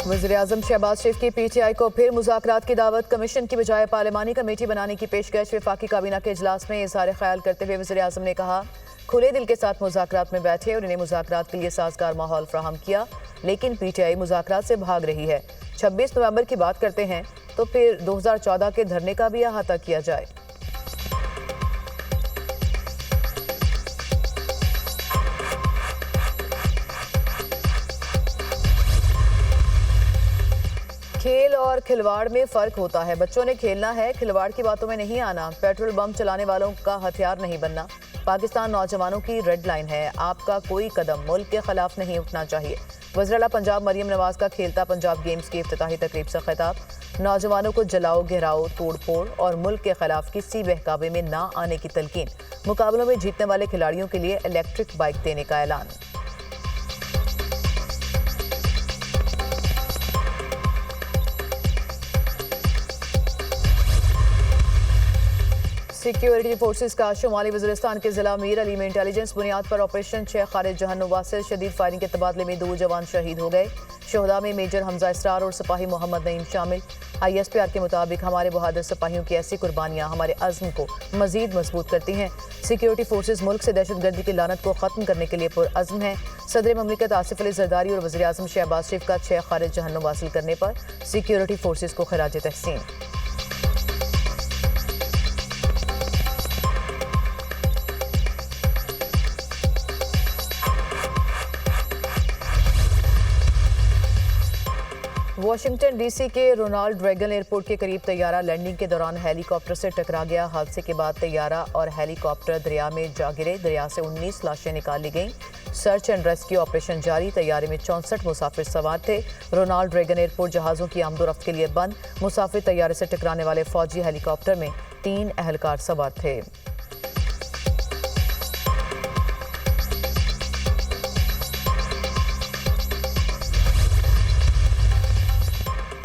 वज़ीर-ए-आज़म शहबाज शरीफ की PTI को फिर मुज़ाकरात की दावत। कमीशन की बजाय पार्लिमानी कमेटी बनाने की पेशकश। वफाकी काबीना के इजलास में इज़हार ख्याल करते हुए वज़ीर-ए-आज़म ने कहा, खुले दिल के साथ मुज़ाकरात में बैठे और इन्हें मुज़ाकरात के लिए साजगार माहौल फ्राहम किया, लेकिन PTI मुज़ाकरात से भाग रही है। 26 नवंबर की बात करते हैं तो फिर 2014 के धरने का भी अहाता किया जाए। खेल और खिलवाड़ में फर्क होता है। बच्चों ने खेलना है, खिलवाड़ की बातों में नहीं आना। पेट्रोल बम चलाने वालों का हथियार नहीं बनना। पाकिस्तान नौजवानों की रेड लाइन है। आपका कोई कदम मुल्क के खिलाफ नहीं उठना चाहिए। वज़ीर-ए-आला पंजाब मरियम नवाज का खेलता पंजाब गेम्स की इफ्तिताही तकरीब से खिताब। नौजवानों को जलाओ, गिराओ, तोड़ फोड़ और मुल्क के खिलाफ किसी बहकावे में ना आने की तलकीन। मुकाबलों में जीतने वाले खिलाड़ियों के लिए इलेक्ट्रिक बाइक देने का ऐलान। सिक्योरिटी फोर्सेस का शुमाली वज़ीरिस्तान के जिला मीर अली में इंटेलिजेंस बुनियाद पर ऑपरेशन 6 खारिज जहन्नुम वासिल। शदीद फायरिंग के तबादले में 2 जवान शहीद हो गए। शोहदा में मेजर हमजा इसरार और सिपाही मोहम्मद नईम शामिल। ISPR के मुताबिक हमारे बहादुर सिपाहियों की ऐसी कुर्बानियां हमारे अज़्म को मजीद मजबूत करती हैं। सिक्योरिटी फोर्सेस मुल्क से दहशतगर्दी की लानत को खत्म करने के लिए पुरअज़्म हैं। सदर ममलिकत आसिफ अली जरदारी और वज़ीर-ए-आज़म शहबाज शरीफ का 6 खारिज जहन्नुम वासिल करने पर सिक्योरिटी फोर्सेस को खिराज तहसीन। वाशिंगटन DC के रोनाल्ड रेगन एयरपोर्ट के करीब तैयारा लैंडिंग के दौरान हेलीकॉप्टर से टकरा गया। हादसे के बाद तैयारा और हेलीकॉप्टर दरिया में जा गिरे। दरिया से 19 लाशें निकाली गईं। सर्च एंड रेस्क्यू ऑपरेशन जारी। तैयारे में 64 मुसाफिर सवार थे। रोनाल्ड रेगन एयरपोर्ट जहाज़ों की आमदोरफ्त के लिए बंद। मुसाफिर तैयारे से टकराने वाले फौजी हेलीकॉप्टर में 3 अहलकार सवार थे।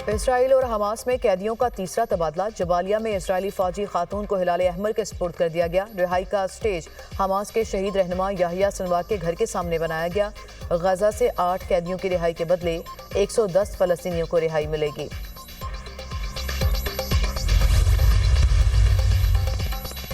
इसराइल और हमास में कैदियों का तीसरा तबादला। जबालिया में इजरायली फौजी खातून को हिलाल अहमर के सुपुर्द कर दिया गया। रिहाई का स्टेज हमास के शहीद रहनुमा याहिया सिनवार के घर के सामने बनाया गया। गजा से 8 कैदियों की रिहाई के बदले 110 फलस्तीनियों को रिहाई मिलेगी।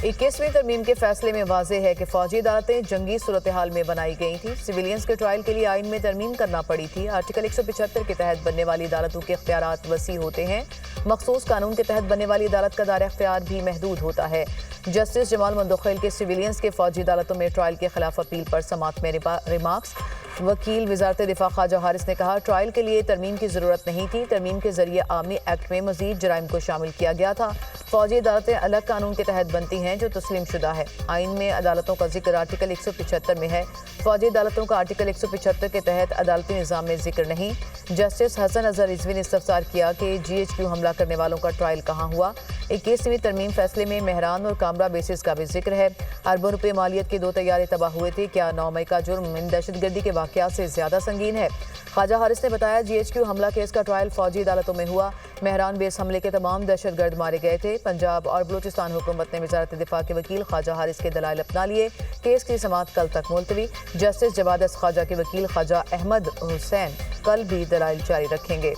21वीं तरमीम के फैसले में वाज़ेह है कि फौजी अदालतें जंगी सूरत हाल में बनाई गई थी। सिविलियंस के ट्रायल के लिए आइन में तरमीम करना पड़ी थी। आर्टिकल 175 के तहत बनने वाली अदालतों के इख्तियारात वसी होते हैं। मखसूस कानून के तहत बनने वाली अदालत का दायरा इख्तियार भी महदूद होता है। जस्टिस जमाल मंदोखेल के सिविलियंस के फौजी अदालतों में ट्रायल के खिलाफ अपील पर समात में रिमार्क्स। वकील वजारत दिफा ख्वाजा हारिस ने कहा, ट्रायल के लिए तरमीम की ज़रूरत नहीं थी। तरमीम के जरिए आर्मी एक्ट में मजीद जराइम को शामिल किया गया था। फौजी अदालतें अलग कानून के तहत बनती हैं जो तस्लीम शुदा है। आइन में अदालतों का जिक्र आर्टिकल 175 में है। फौजी अदालतों का आर्टिकल 175 के तहत अदालती निज़ाम में जिक्र नहीं। जस्टिस हसन अजहर रिजवी ने इस्तफसार किया कि GHQ हमला करने वालों का ट्रायल कहाँ हुआ। 21वीं तरमीम फैसले में मेहरान और कामरा बेसिस का भी जिक्र है। अरबों रुपये मालियत के 2 तैयारे तबाह हुए थे। क्या 9 मई का जुर्म इन दहशतगर्दी के वाक़यात से ज़्यादा संगीन है? ख्वाजा हारिस ने बताया, GHQ हमला केस का ट्रायल फौजी अदालतों में हुआ। मेहरान बेस हमले के तमाम दहशतगर्द मारे गए थे। पंजाब और बलूचिस्तान हुकूमत ने वजारत दिफा के वकील ख्वाजा हारिस के दलाइल अपना लिए। केस की समाअत कल तक मुलतवी। जस्टिस जवाद ख्वाजा के वकील ख्वाजा अहमद हुसैन कल भी दलाइल जारी रखेंगे।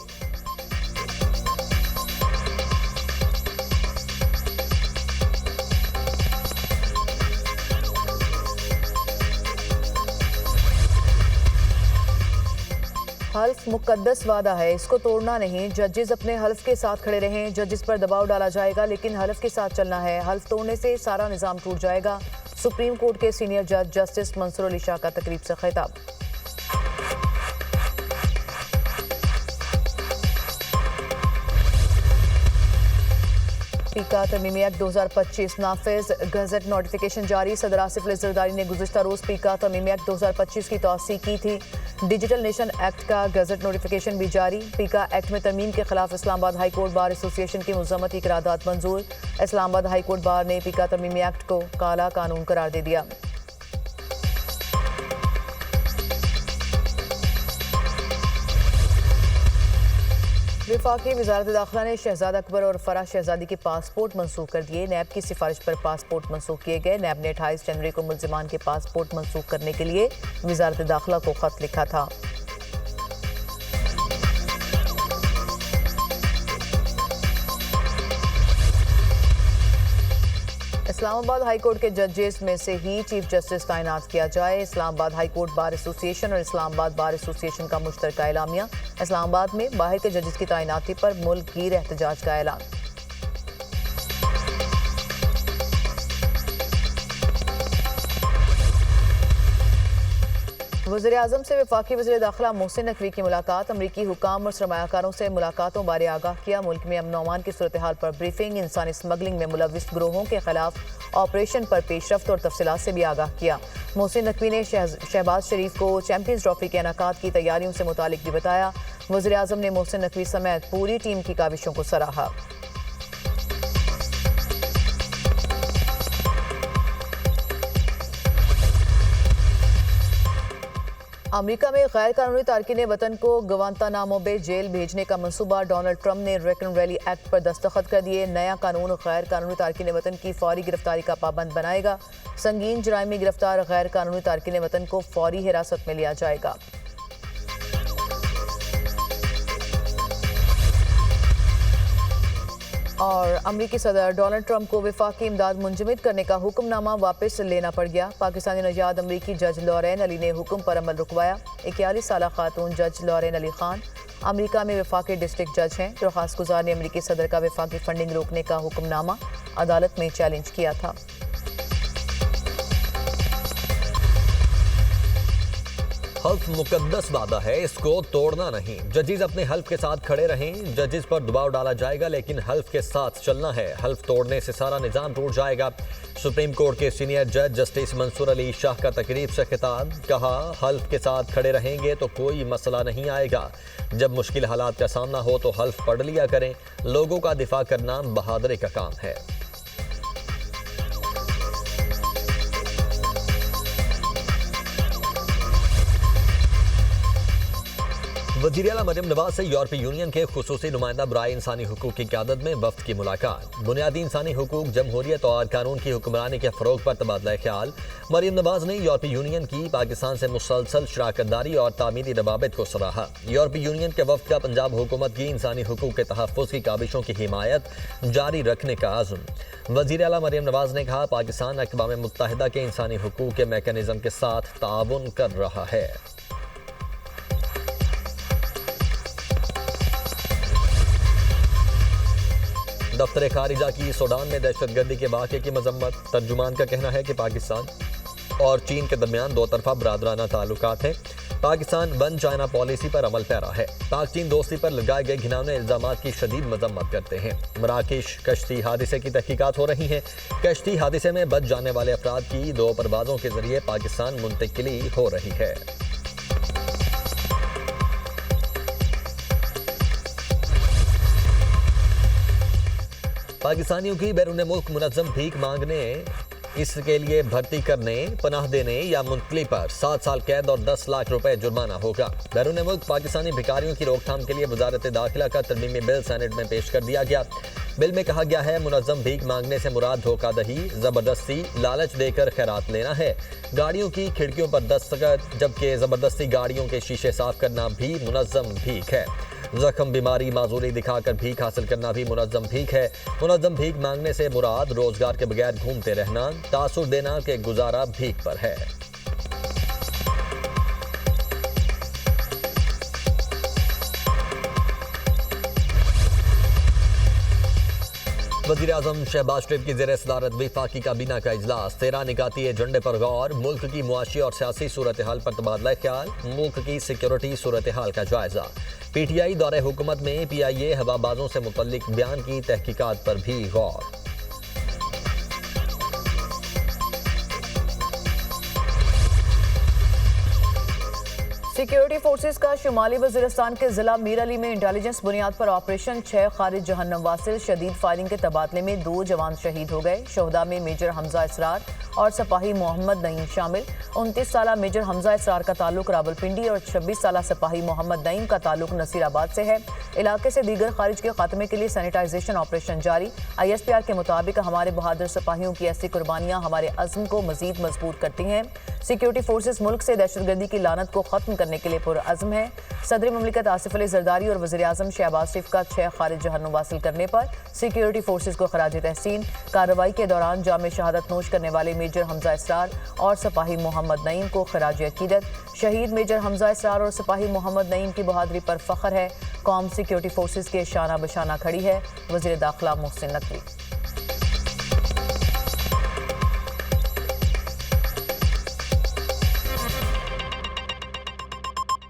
हल्फ मुकद्दस वादा है, इसको तोड़ना नहीं। जजेस अपने हल्फ के साथ खड़े रहें। जजेस पर दबाव डाला जाएगा लेकिन हल्फ के साथ चलना है। हल्फ तोड़ने से सारा निज़ाम टूट जाएगा। सुप्रीम कोर्ट के सीनियर जज जस्टिस मंसूर अली शाह का तकरीब से खिताब। पीका तरमीमी एक्ट 2025 नाफिज। गजट नोटिफिकेशन जारी। सदर आसिफ अली जरदारी ने गुज़िश्ता रोज़ पीका तरमीमी एक्ट 2025 की तौसीक़ की थी। डिजिटल नेशन एक्ट का गजट नोटिफिकेशन भी जारी। पीका एक्ट में तरमीम के खिलाफ Islamabad high court bar association की मुज़म्मती करारदाद मंजूर। इस्लामाबाद हाई कोर्ट बार ने पीका तरमीमी एक्ट को काला कानून करार दे दिया। वफाकी वजारत दाखिला ने शहजाद अकबर और फराह शहजादी के पासपोर्ट मनसूख कर दिए। नैब की सिफारिश पर पासपोर्ट मनसूख किए गए। नैब ने 28 जनवरी को मुल्जिमान के पासपोर्ट मनसूख करने के लिए वजारत दाखिला को खत लिखा था। इस्लामाबाद हाई कोर्ट के जजेस में से ही चीफ जस्टिस तैनात किया जाए। Islamabad high court bar association और इस्लामाबाद बार एसोसिएशन का मुश्तरका एलामिया। इस्लामाबाद में बाहर के जजेस की तैनाती पर मुल्क गिर एहतजाज का ऐलान। वज़ीर-ए-आज़म से वफाकी वज़ीर दाखिला मोहसिन नकवी की मुलाकात। अमरीकी हुकाम और सरमायाकारों से मुलाकातों बारे आगाह किया। मुल्क में अमन अमान की सूरत हाल पर ब्रीफिंग। इंसानी स्मगलिंग में मुलविस गिरोहों के खिलाफ ऑपरेशन पर पेशरफ्त और तफसीलात से भी आगाह किया। मोहसिन नकवी ने शहबाज शरीफ को चैंपियंस ट्रॉफी के इनेकाद की तैयारियों से मुतालिक भी बताया। वज़ीर-ए-आज़म ने मोहसिन नकवी समेत पूरी टीम की काविशों को सराहा। अमेरिका में गैर कानूनी तारकीन वतन को गवांतानामो बे जेल भेजने का मंसूबा। डोनाल्ड ट्रंप ने रेकन वैली एक्ट पर दस्तखत कर दिए। नया कानून गैर कानूनी तारकीन वतन की फौरी गिरफ्तारी का पाबंद बनाएगा। संगीन जुराइम में गिरफ्तार गैर कानूनी तारकीन वतन को फौरी हिरासत में लिया जाएगा। और अमरीकी सदर डोनाल्ड ट्रंप को वफाकी इमदाद मुंजमद करने का हुक्मनामा वापस लेना पड़ गया। पाकिस्तानी नजाद अमरीकी जज लॉरेन अली ने हुक्म पर अमल रुकवाया। 41 साल खातून जज लॉरेन अली खान अमरीका में वफाकी डिस्ट्रिक्ट जज हैं। दरख्वास्त गुजार ने अमरीकी सदर का वफाकी फंडिंग रोकने का हुक्मनामा अदालत में चैलेंज किया था। हल्फ मुकद्दस वादा है, इसको तोड़ना नहीं। जजेस अपने हल्फ के साथ खड़े रहें। जजेस पर दबाव डाला जाएगा लेकिन हल्फ के साथ चलना है। हल्फ तोड़ने से सारा निजाम टूट जाएगा। सुप्रीम कोर्ट के सीनियर जज जस्टिस मंसूर अली शाह का तकरीब से खिताब। कहा, हल्फ के साथ खड़े रहेंगे तो कोई मसला नहीं आएगा। जब मुश्किल हालात का सामना हो तो हल्फ पढ़ लिया करें। लोगों का दिफा करना बहादुरी का काम है। वज़ीर-ए-आला मरियम नवाज से यूरोपीय यूनियन के खुसूसी नुमाइंदा बराए इंसानी हुकूक की क़यादत में वफ़द की मुलाकात। बुनियादी इंसानी हुकूक, जमहूरियत और कानून की हुक्मरानी के फ़रोग़ पर तबादला ख्याल। मरियम नवाज ने यूरोपीय यूनियन की पाकिस्तान से मुसलसल शराकतदारी और तामीरी रवाबित को सराहा। यूरोपीय यूनियन के वफ़द का पंजाब हुकूमत की इंसानी हुकूक के तहफ़्फ़ुज़ की काविशों की हिमायत जारी रखने का आज़म। वज़ीर-ए-आला मरियम नवाज ने कहा, पाकिस्तान अक़वाम मुत्तहिदा के इंसानी हुकूक के मैकेनिज़्म के साथ ताउन कर रहा है। दफ्तर खारिजा की सूडान में दहशतगर्दी के वाक़े की मजम्मत। तर्जुमान का कहना है कि पाकिस्तान और चीन के दरमियान दो तरफा बरादराना ताल्लुकात हैं। पाकिस्तान वन चाइना पॉलिसी पर अमल पैरा है। पाक चीन दोस्ती पर लगाए गए घिनौने इल्जामात की शदीद मजम्मत करते हैं। मराकेश कश्ती हादसे की तहकीकात हो रही हैं। कश्ती हादसे में बच जाने वाले अफराद की 2 परवाज़ों के जरिए पाकिस्तान मुंतकिली हो रही है। पाकिस्तानियों की बैरून मुल्क मुनज़्ज़म भीख मांगने, इसके लिए भर्ती करने, पनाह देने या मुंतकली पर 7 साल कैद और 10 लाख रुपए जुर्माना होगा। बैरून मुल्क पाकिस्तानी भिखारियों की रोकथाम के लिए वजारत दाखिला का तरमीमी बिल सेनेट में पेश कर दिया गया। बिल में कहा गया है, मुनज़्ज़म भीख मांगने से मुराद धोखाधड़ी, जबरदस्ती, लालच देकर खैरात लेना है। गाड़ियों की खिड़कियों पर दस्तखत, जबकि जबरदस्ती गाड़ियों के शीशे साफ करना भी मुनज़्ज़म भीख है। जख्म, बीमारी, माजूरी दिखाकर भीख हासिल करना भी मुनज़्ज़म भीख है। मुनज़्ज़म भीख मांगने से मुराद रोजगार के बगैर घूमते रहना, तासुर देना कि गुजारा भीख पर है। वज़ीर-ए-आज़म शहबाज शरीफ की ज़ेर सदारत वफाकी काबीना का इजलास। 13 निकाती एजेंडे पर गौर। मुल्क की मुआशी और सियासी सूरत हाल पर तबादला ख्याल। मुल्क की सिक्योरिटी सूरत हाल का जायजा। PTI दौरे हुकूमत में PIA हवाबाजों से मुतल्लिक बयान की तहकीकात पर भी गौर। सिक्योरिटी फोर्सेस का शुमाली वज़ीरिस्तान के जिला मीर अली में इंटेलिजेंस बुनियाद पर ऑपरेशन 6 खारिज जहन्नम वासिल। शदीद फायरिंग के तबादले में 2 जवान शहीद हो गए। शोहदा में मेजर हमजा इसरार और सिपाही मोहम्मद नईम शामिल। 29 साल मेजर हमजा इसरार का ताल्लुक रावलपिंडी और 26 साल सिपाही मोहम्मद नईम का ताल्लुक नसीराबाद से है। इलाके से दीगर खारिज के खात्मे के लिए सैनिटाइजेशन ऑपरेशन जारी। ISPR के मुताबिक हमारे बहादुर सिपाहियों की ऐसी कुर्बानियां हमारे अज़्म को मजीद मजबूत करती हैं। सिक्योरिटी फोर्सेस मुल्क से दहशतगर्दी की लानत को खत्म करने करने के लिए पुरअज़्म है। सदर ममलिकत आसिफ अली जरदारी और वज़ीर आज़म शहबाज शरीफ का 6 खारिज जहन्नुम वासिल करने पर सिक्योरिटी फोर्सेज को खराज तहसीन। कार्रवाई के दौरान जाम शहादत नोश करने वाले मेजर हमजा इसरार और सिपाही मोहम्मद नईम को खराज अकीदत। शहीद मेजर हमजा इसरार और सिपाही मोहम्मद नईम की बहादुरी पर फख्र है। कौम सिक्योरिटी फोर्सेज के शाना बशाना खड़ी है। वज़ीर दाखिला मोहसिन नकवी।